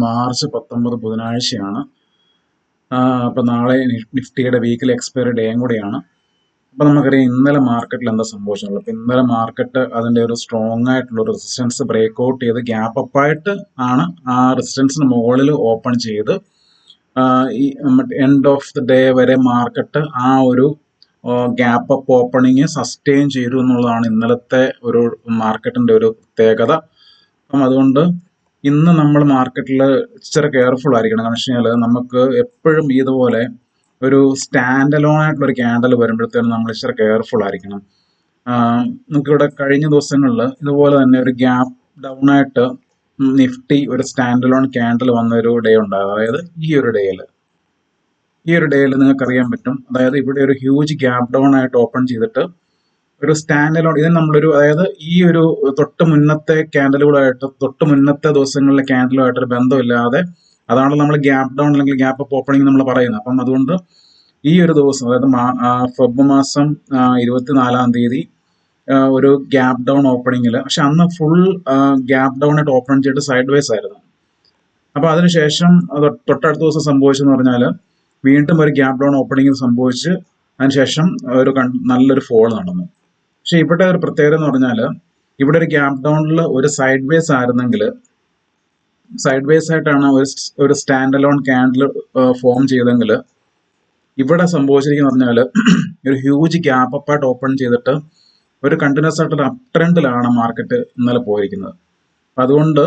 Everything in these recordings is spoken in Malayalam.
മാർച്ച് 19 ബുധനാഴ്ചയാണ്. അപ്പം നാളെ നിഫ്റ്റിയുടെ വീക്കിലി എക്സ്പയറി ഡേയും കൂടെയാണ്. അപ്പം നമുക്കറിയാം ഇന്നലെ മാർക്കറ്റിൽ എന്താ സംഭവിച്ചത്. അപ്പം ഇന്നലെ മാർക്കറ്റ് അതിൻ്റെ ഒരു സ്ട്രോങ് ആയിട്ടുള്ള റെസിസ്റ്റൻസ് ബ്രേക്ക് ഔട്ട് ചെയ്ത് ഗ്യാപ്പ് അപ്പായിട്ട് ആണ് ആ റെസിസ്റ്റൻസിന് മുകളിൽ ഓപ്പൺ ചെയ്ത് ഈ എൻഡ് ഓഫ് ദി ഡേ വരെ മാർക്കറ്റ് ആ ഒരു ഗ്യാപ്പ് അപ്പ് ഓപ്പണിങ് സസ്റ്റെയിൻ ചെയ്തു എന്നുള്ളതാണ് ഇന്നലത്തെ ഒരു മാർക്കറ്റിന്റെ ഒരു പ്രത്യേകത. അപ്പം അതുകൊണ്ട് ഇന്ന് നമ്മൾ മാർക്കറ്റിൽ ഇച്ചിരി കെയർഫുൾ ആയിരിക്കണം. കാരണം വെച്ച് കഴിഞ്ഞാൽ നമുക്ക് എപ്പോഴും ഇതുപോലെ ഒരു സ്റ്റാൻഡ് അലോൺ ആയിട്ടുള്ള ഒരു ക്യാൻഡൽ വരുമ്പോഴത്തേനും നമ്മൾ ഇച്ചിരി കെയർഫുൾ ആയിരിക്കണം. നമുക്കിവിടെ കഴിഞ്ഞ ദിവസങ്ങളിൽ ഇതുപോലെ തന്നെ ഒരു ഗ്യാപ്പ് ഡൗൺ ആയിട്ട് നിഫ്റ്റി ഒരു സ്റ്റാൻഡ് അലോൺ ക്യാൻഡൽ വന്ന ഒരു ഡേ ഉണ്ടാകും. അതായത് ഈ ഒരു ഡേയിൽ നിങ്ങൾക്ക് അറിയാൻ പറ്റും. അതായത് ഇവിടെ ഒരു ഹ്യൂജ് ഗ്യാപ്പ് ഡൗൺ ആയിട്ട് ഓപ്പൺ ചെയ്തിട്ട് ഒരു സ്റ്റാൻഡ് അലോൺ, ഇതിന് നമ്മളൊരു അതായത് ഈ ഒരു തൊട്ട് മുന്നത്തെ ക്യാൻഡലുകളായിട്ട് തൊട്ട് മുന്നത്തെ ദിവസങ്ങളിലെ ക്യാൻഡലുമായിട്ടൊരു ബന്ധമില്ലാതെ, അതാണ് നമ്മൾ ഗ്യാപ്പ് ഡൗൺ അല്ലെങ്കിൽ ഗ്യാപ്പ് അപ്പ് ഓപ്പണിംഗ് നമ്മൾ പറയുന്നത്. അപ്പം അതുകൊണ്ട് ഈ ഒരു ദിവസം അതായത് ഫെബ്രുവരി മാസം 24-ാം തീയതി ഒരു ഗ്യാപ്പ് ഡൗൺ ഓപ്പണിങ്ങിൽ, പക്ഷെ അന്ന് ഫുൾ ഗ്യാപ്പ് ഡൗൺ ആയിട്ട് ഓപ്പൺ ചെയ്തിട്ട് സൈഡ് വേസ് ആയിരുന്നു. അപ്പൊ അതിനുശേഷം തൊട്ടടുത്ത ദിവസം സംഭവിച്ചെന്ന് പറഞ്ഞാൽ വീണ്ടും ഒരു ഗ്യാപ്പ് ഡൗൺ ഓപ്പണിംഗ് സംഭവിച്ച് അതിനുശേഷം ഒരു നല്ലൊരു ഫോൾ നടന്നു. പക്ഷെ ഇവിടെ ഒരു പ്രത്യേകത എന്ന് പറഞ്ഞാൽ ഇവിടെ ഒരു ഗ്യാപ്പ് ഡൗണിൽ ഒരു സൈഡ് വേസ് ആയിരുന്നെങ്കിൽ, സൈഡ് വേസ് ആയിട്ടാണ് ഒരു സ്റ്റാൻഡ് അലോൺ ക്യാൻഡിൽ ഫോം ചെയ്തെങ്കിൽ, ഇവിടെ സംഭവിച്ചിരിക്കുന്ന പറഞ്ഞാൽ ഒരു ഹ്യൂജ് ഗ്യാപ്പ് അപ്പായിട്ട് ഓപ്പൺ ചെയ്തിട്ട് ഒരു കണ്ടിന്യൂസ് ആയിട്ടൊരു അപ് ട്രെൻഡിലാണ് മാർക്കറ്റ് ഇന്നലെ പോയിരിക്കുന്നത്. അതുകൊണ്ട്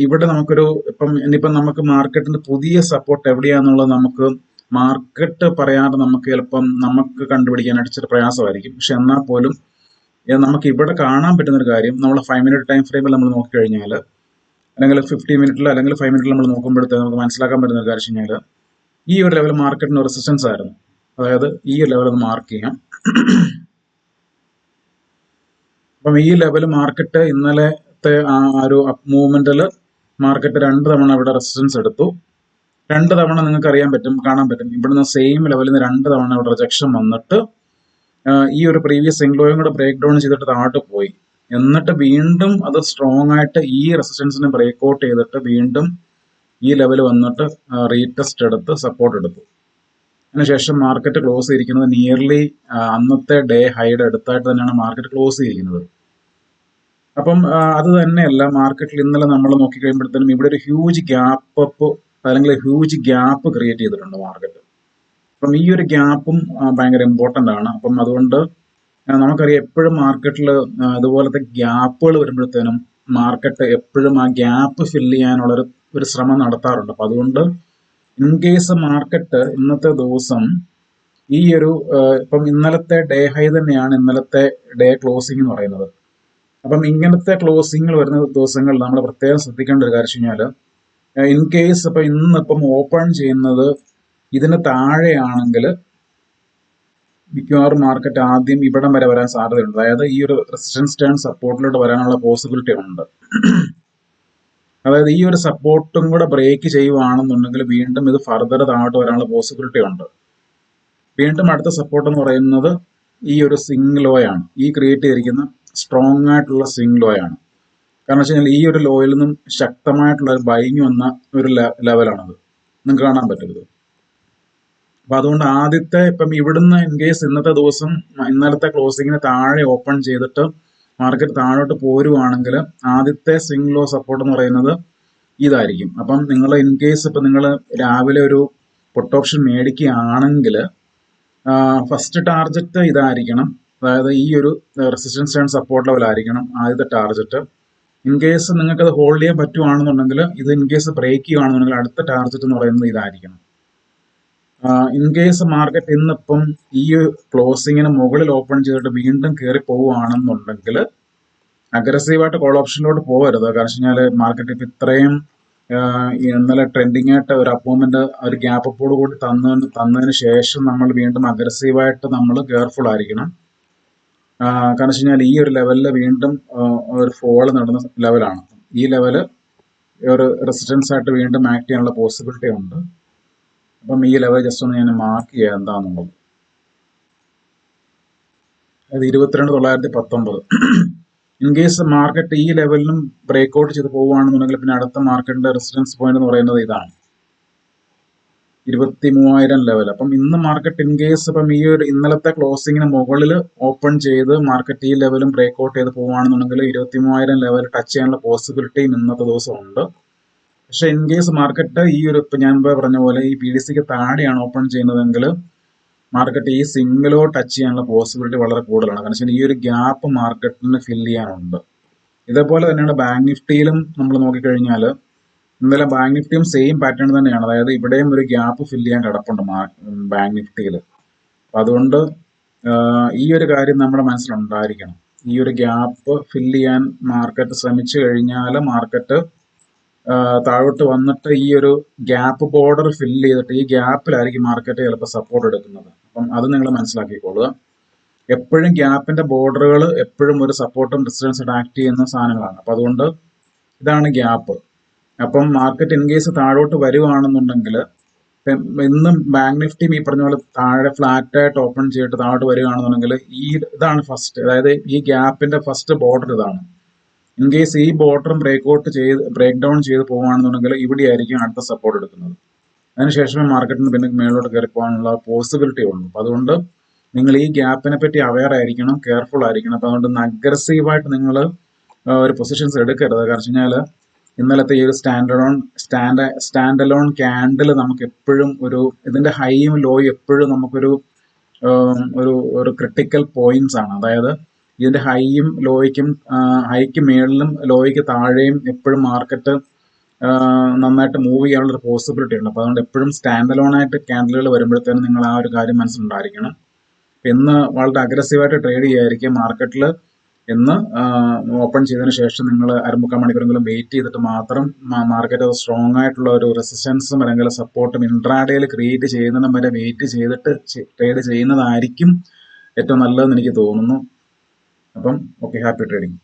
ഇവിടെ നമുക്കൊരു ഇനിയിപ്പം നമുക്ക് മാർക്കറ്റിന്റെ പുതിയ സപ്പോർട്ട് എവിടെയാന്നുള്ളത് നമുക്ക് മാർക്കറ്റ് പറയാതെ നമുക്ക് ചിലപ്പം നമുക്ക് കണ്ടുപിടിക്കാനായിട്ട് ഇച്ചിരി പ്രയാസമായിരിക്കും. പക്ഷെ എന്നാൽ പോലും നമുക്ക് ഇവിടെ കാണാൻ പറ്റുന്നൊരു കാര്യം, നമ്മൾ 5 മിനിറ്റ് ടൈം ഫ്രെയിമിൽ നമ്മൾ നോക്കിക്കഴിഞ്ഞാൽ, അല്ലെങ്കിൽ 50 മിനിറ്റിൽ അല്ലെങ്കിൽ 5 മിനിറ്റിൽ നമ്മൾ നോക്കുമ്പോഴത്തേക്ക് നമുക്ക് മനസ്സിലാക്കാൻ പറ്റുന്ന ഒരു കാര്യം വെച്ച് കഴിഞ്ഞാൽ ഈ ഒരു ലെവൽ മാർക്കറ്റിന് റെസിസ്റ്റൻസ് ആയിരുന്നു. അതായത് ഈ ഒരു ലെവൽ ഒന്ന് മാർക്ക് ചെയ്യാം. അപ്പം ഈ ലെവൽ മാർക്കറ്റ് ഇന്നലത്തെ ആ ഒരു അപ്പ് മൂവ്മെന്റിൽ മാർക്കറ്റ് 2 തവണ ഇവിടെ റെസിസ്റ്റൻസ് എടുത്തു. 2 തവണ നിങ്ങൾക്ക് അറിയാൻ പറ്റും, കാണാൻ പറ്റും. ഇവിടുന്ന് സെയിം ലെവലിൽ നിന്ന് 2 തവണ ഇവിടെ റിജക്ഷൻ വന്നിട്ട് ഈ ഒരു പ്രീവിയസ് സിംഗ്ലോയും കൂടെ ബ്രേക്ക് ഡൗൺ ചെയ്തിട്ട് താഴോട്ട് പോയി. എന്നിട്ട് വീണ്ടും അത് സ്ട്രോങ് ആയിട്ട് ഈ റെസിസ്റ്റൻസിനെ ബ്രേക്ക് ഔട്ട് ചെയ്തിട്ട് വീണ്ടും ഈ ലെവൽ വന്നിട്ട് റീടെസ്റ്റ് എടുത്ത് സപ്പോർട്ട് എടുത്തു. അതിനുശേഷം മാർക്കറ്റ് ക്ലോസ് ചെയ്തിരിക്കുന്നത് നിയർലി അന്നത്തെ ഡേ ഹൈഡ് അടുത്തായിട്ട് തന്നെയാണ് മാർക്കറ്റ് ക്ലോസ് ചെയ്തിരിക്കുന്നത്. അപ്പം അത് തന്നെയല്ല, മാർക്കറ്റിൽ ഇന്നലെ നമ്മൾ നോക്കിക്കഴിയുമ്പോഴത്തേനും ഇവിടെ ഒരു ഹ്യൂജ് ഗ്യാപ്പ് അപ്പ് അല്ലെങ്കിൽ ഹ്യൂജ് ഗ്യാപ്പ് ക്രിയേറ്റ് ചെയ്തിട്ടുണ്ട് മാർക്കറ്റ്. അപ്പം ഈ ഒരു ഗ്യാപ്പും ഭയങ്കര ഇമ്പോർട്ടൻ്റ് ആണ്. അപ്പം അതുകൊണ്ട് നമുക്കറിയാം എപ്പോഴും മാർക്കറ്റിൽ ഇതുപോലത്തെ ഗ്യാപ്പുകൾ വരുമ്പോഴത്തേനും മാർക്കറ്റ് എപ്പോഴും ആ ഗ്യാപ്പ് ഫില്ല് ചെയ്യാനുള്ള ഒരു ശ്രമം നടത്താറുണ്ട്. അപ്പം അതുകൊണ്ട് ഇൻ കേസ് മാർക്കറ്റ് ഇന്നത്തെ ദിവസം ഈ ഒരു ഇപ്പം ഇന്നലത്തെ ഡേ ഹൈ തന്നെയാണ് ഇന്നലത്തെ ഡേ ക്ലോസിംഗ് എന്ന് പറയുന്നത്. അപ്പം ഇങ്ങനത്തെ ക്ലോസിംഗ് വരുന്ന ദിവസങ്ങളിൽ നമ്മൾ പ്രത്യേകം ശ്രദ്ധിക്കേണ്ട ഒരു കാര്യം വെച്ച് കഴിഞ്ഞാൽ, ഇൻ കേസ് ഇപ്പം ഇന്നിപ്പം ഓപ്പൺ ചെയ്യുന്നത് ഇതിന് താഴെയാണെങ്കിൽ മിക്കവാറും മാർക്കറ്റ് ആദ്യം ഇവിടം വരെ വരാൻ സാധ്യതയുണ്ട്. അതായത് ഈ ഒരു റെസിസ്റ്റൻസ് ടേൺ സപ്പോർട്ടിലോട്ട് വരാനുള്ള പോസിബിലിറ്റി ഉണ്ട്. അതായത് ഈ ഒരു സപ്പോർട്ടും കൂടെ ബ്രേക്ക് ചെയ്യുവാണെന്നുണ്ടെങ്കിൽ വീണ്ടും ഇത് ഫർദർ താഴോട്ട് വരാനുള്ള പോസിബിലിറ്റി ഉണ്ട്. വീണ്ടും അടുത്ത സപ്പോർട്ട് എന്ന് പറയുന്നത് ഈ ഒരു സ്വിംഗ് ലോ ആണ്. ഈ ക്രിയേറ്റ് ചെയ്തിരിക്കുന്ന സ്ട്രോങ് ആയിട്ടുള്ള സ്വിംഗ് ലോ ആണ്. കാരണം വെച്ച് കഴിഞ്ഞാൽ ഈ ഒരു ലോയിൽ നിന്നും ശക്തമായിട്ടുള്ള ഒരു ബൈങ് വന്ന ഒരു ലെവലാണത്, നിങ്ങൾക്ക് കാണാൻ പറ്റരുത്. അപ്പൊ അതുകൊണ്ട് ആദ്യത്തെ ഇപ്പം ഇവിടുന്ന് ഇൻ കേസ് ഇന്നത്തെ ദിവസം ഇന്നലത്തെ ക്ലോസിങ്ങിന് താഴെ ഓപ്പൺ ചെയ്തിട്ട് മാർക്കറ്റ് താഴോട്ട് പോരുവാണെങ്കിൽ ആദ്യത്തെ സ്വിംഗ് ലോ സപ്പോർട്ട് എന്ന് പറയുന്നത് ഇതായിരിക്കും. അപ്പം നിങ്ങൾ ഇൻ കേസ് ഇപ്പം നിങ്ങൾ രാവിലെ ഒരു പുട്ട് ഓപ്ഷൻ മേടിക്കുകയാണെങ്കിൽ ഫസ്റ്റ് ടാർഗറ്റ് ഇതായിരിക്കണം. അതായത് ഈ ഒരു റെസിസ്റ്റൻസ് ആൻഡ് സപ്പോർട്ട് ലെവൽ ആയിരിക്കണം ആദ്യത്തെ ടാർഗറ്റ്. ഇൻ കേസ് നിങ്ങൾക്ക് അത് ഹോൾഡ് ചെയ്യാൻ പറ്റുവാണെന്നുണ്ടെങ്കിൽ, ഇത് ഇൻ കേസ് ബ്രേക്ക് ചെയ്യുകയാണെന്നുണ്ടെങ്കിൽ അടുത്ത ടാർഗറ്റ് എന്ന് പറയുന്നത് ഇതായിരിക്കണം. ഇൻ കേസ് മാർക്കറ്റ് ഇന്നിപ്പം ഈ ക്ലോസിങ്ങിന് മുകളിൽ ഓപ്പൺ ചെയ്തിട്ട് വീണ്ടും കയറി പോവുകയാണെന്നുണ്ടെങ്കിൽ അഗ്രസീവായിട്ട് കോൾ ഓപ്ഷനിലോട്ട് പോകരുത്. കാരണം വെച്ച് കഴിഞ്ഞാൽ മാർക്കറ്റ് ഇപ്പം ഇത്രയും ഇന്നലെ ട്രെൻഡിങ് ആയിട്ട് ഒരു അപ്പോയിൻമെന്റ് ഒരു ഗ്യാപ്പ് അപ്പോട് കൂടി തന്നതിന് ശേഷം നമ്മൾ വീണ്ടും അഗ്രസീവായിട്ട് നമ്മൾ കെയർഫുൾ ആയിരിക്കണം. കാരണം വെച്ച് കഴിഞ്ഞാൽ ഈ ഒരു ലെവലിൽ വീണ്ടും ഒരു ഫോള് നടന്ന ലെവലാണ്. ഈ ലെവല് ഒരു റെസിസ്റ്റൻസ് ആയിട്ട് വീണ്ടും ആക്ട് ചെയ്യാനുള്ള പോസിബിലിറ്റി ഉണ്ട്. അപ്പം ഈ ലെവൽ ജസ്റ്റ് ഒന്ന് ഞാൻ മാർക്ക് ചെയ്യാം എന്താണെന്നുള്ളത്. അത് 22,919. ഇൻ കേസ് മാർക്കറ്റ് ഈ ലെവലിലും ബ്രേക്ക് ഔട്ട് ചെയ്ത് പോവുകയാണെന്നുണ്ടെങ്കിൽ പിന്നെ അടുത്ത മാർക്കറ്റിന്റെ റെസിസ്റ്റൻസ് പോയിന്റ് എന്ന് പറയുന്നത് ഇതാണ് 23,000 ലെവൽ. അപ്പം ഇന്ന് മാർക്കറ്റ് ഇൻ കേസ് ഇപ്പം ഈ ഒരു ഇന്നലത്തെ ക്ലോസിങ്ങിന് മുകളിൽ ഓപ്പൺ ചെയ്ത് മാർക്കറ്റ് ഈ ലെവലും ബ്രേക്ക് ഔട്ട് ചെയ്ത് പോവുകയാണെന്നുണ്ടെങ്കിൽ 23,000 ലെവൽ ടച്ച് ചെയ്യാനുള്ള പോസിബിലിറ്റിയും ഇന്നത്തെ ദിവസം ഉണ്ട്. പക്ഷെ ഇൻ കേസ് മാർക്കറ്റ് ഈ ഒരു ഇപ്പം ഞാൻ പറഞ്ഞ പോലെ ഈ PDCക്ക് താഴെയാണ് ഓപ്പൺ ചെയ്യുന്നതെങ്കിൽ മാർക്കറ്റ് ഈ സിംഗിളോ ടച്ച് ചെയ്യാനുള്ള പോസിബിലിറ്റി വളരെ കൂടുതലാണ്. കാരണം ഈ ഒരു ഗ്യാപ്പ് മാർക്കറ്റിന് ഫില്ല് ചെയ്യാനുണ്ട്. ഇതേപോലെ തന്നെയാണ് ബാങ്ക് നിഫ്റ്റിയിലും നമ്മൾ നോക്കിക്കഴിഞ്ഞാൽ ഇന്നലെ ബാങ്ക് നിഫ്റ്റിയും സെയിം പാറ്റേൺ തന്നെയാണ്. അതായത് ഇവിടെയും ഒരു ഗ്യാപ്പ് ഫില്ല് ചെയ്യാൻ കിടപ്പുണ്ട് ബാങ്ക് നിഫ്റ്റിയിൽ. അപ്പം അതുകൊണ്ട് ഈ ഒരു കാര്യം നമ്മുടെ മനസ്സിലുണ്ടായിരിക്കണം. ഈ ഒരു ഗ്യാപ്പ് ഫില്ല് ചെയ്യാൻ മാർക്കറ്റ് ശ്രമിച്ചു കഴിഞ്ഞാൽ മാർക്കറ്റ് താഴോട്ട് വന്നിട്ട് ഈ ഒരു ഗ്യാപ്പ് ബോർഡർ ഫില്ല് ചെയ്തിട്ട് ഈ ഗ്യാപ്പിലായിരിക്കും മാർക്കറ്റ് ചിലപ്പോൾ സപ്പോർട്ട് എടുക്കുന്നത്. അപ്പം അത് നിങ്ങൾ മനസ്സിലാക്കിക്കോളുക. എപ്പോഴും ഗ്യാപ്പിന്റെ ബോർഡറുകൾ എപ്പോഴും ഒരു സപ്പോർട്ടും റെസിസ്റ്റൻസും ആക്ട് ചെയ്യുന്ന സാധനങ്ങളാണ്. അപ്പം അതുകൊണ്ട് ഇതാണ് ഗ്യാപ്പ്. അപ്പം മാർക്കറ്റ് ഇൻ കേസ് താഴോട്ട് വരുവാണെന്നുണ്ടെങ്കിൽ ഇന്നും ബാങ്ക് നിഫ്റ്റിയും ഈ പറഞ്ഞ പോലെ താഴെ ഫ്ലാറ്റ് ആയിട്ട് ഓപ്പൺ ചെയ്തിട്ട് താഴോട്ട് വരികയാണെന്നുണ്ടെങ്കിൽ ഇതാണ് ഫസ്റ്റ്, അതായത് ഈ ഗ്യാപ്പിന്റെ ഫസ്റ്റ് ബോർഡർ ഇതാണ്. ഇൻ കേസ് ഈ ബോർഡറും ബ്രേക്ക് ഡൗൺ ചെയ്ത് പോവുകയാണെന്നുണ്ടെങ്കിൽ ഇവിടെ ആയിരിക്കും അടുത്ത സപ്പോർട്ട് എടുക്കുന്നത്. അതിനുശേഷമേ മാർക്കറ്റിന് പിന്നെ മേലോട്ട് കയറി പോകാനുള്ള പോസിബിലിറ്റി ഉള്ളൂ. അപ്പം അതുകൊണ്ട് നിങ്ങൾ ഈ ഗ്യാപ്പിനെ പറ്റി അവെയർ ആയിരിക്കണം, കെയർഫുൾ ആയിരിക്കണം. അപ്പം അതുകൊണ്ട് അഗ്രസീവായിട്ട് നിങ്ങൾ ഒരു പൊസിഷൻസ് എടുക്കരുത്. കാരണം വെച്ച് കഴിഞ്ഞാൽ ഇന്നലത്തെ ഈ ഒരു സ്റ്റാൻഡ് അലോൺ ക്യാൻഡിൽ നമുക്ക് എപ്പോഴും ഇതിന്റെ ഹൈയും ലോയും എപ്പോഴും നമുക്കൊരു ഒരു ക്രിട്ടിക്കൽ പോയിന്റ്സ് ആണ്. അതായത് ഇതിന്റെ ഹൈയും ലോയ്ക്കും ഹൈക്ക് മേളിലും ലോയ്ക്ക് താഴെയും എപ്പോഴും മാർക്കറ്റ് നന്നായിട്ട് മൂവ് ചെയ്യാനുള്ള ഒരു പോസിബിലിറ്റി ഉണ്ട്. അപ്പോൾ അതുകൊണ്ട് എപ്പോഴും സ്റ്റാൻഡ് അലോൺ ആയിട്ട് ക്യാൻഡിലുകൾ വരുമ്പോഴത്തേനും നിങ്ങൾ ആ ഒരു കാര്യം മനസ്സിലുണ്ടായിരിക്കണം. ഇന്ന് വളരെ അഗ്രസീവായിട്ട് ട്രേഡ് ചെയ്യാതിരിക്കുക. മാർക്കറ്റിൽ ഇന്ന് ഓപ്പൺ ചെയ്തതിന് ശേഷം നിങ്ങൾ അരമുക്കാൽ മണിക്കൂറെങ്കിലും വെയിറ്റ് ചെയ്തിട്ട് മാത്രം മാർക്കറ്റ് സ്ട്രോങ് ആയിട്ടുള്ള ഒരു റെസിസ്റ്റൻസും അല്ലെങ്കിൽ സപ്പോർട്ടും ഇൻട്രാഡേയിൽ ക്രിയേറ്റ് ചെയ്യുന്നതിനും വരെ വെയിറ്റ് ചെയ്തിട്ട് ട്രേഡ് ചെയ്യുന്നതായിരിക്കും ഏറ്റവും നല്ലതെന്ന് എനിക്ക് തോന്നുന്നു. അപ്പം ഓക്കെ, ഹാപ്പി ട്രേഡിങ്.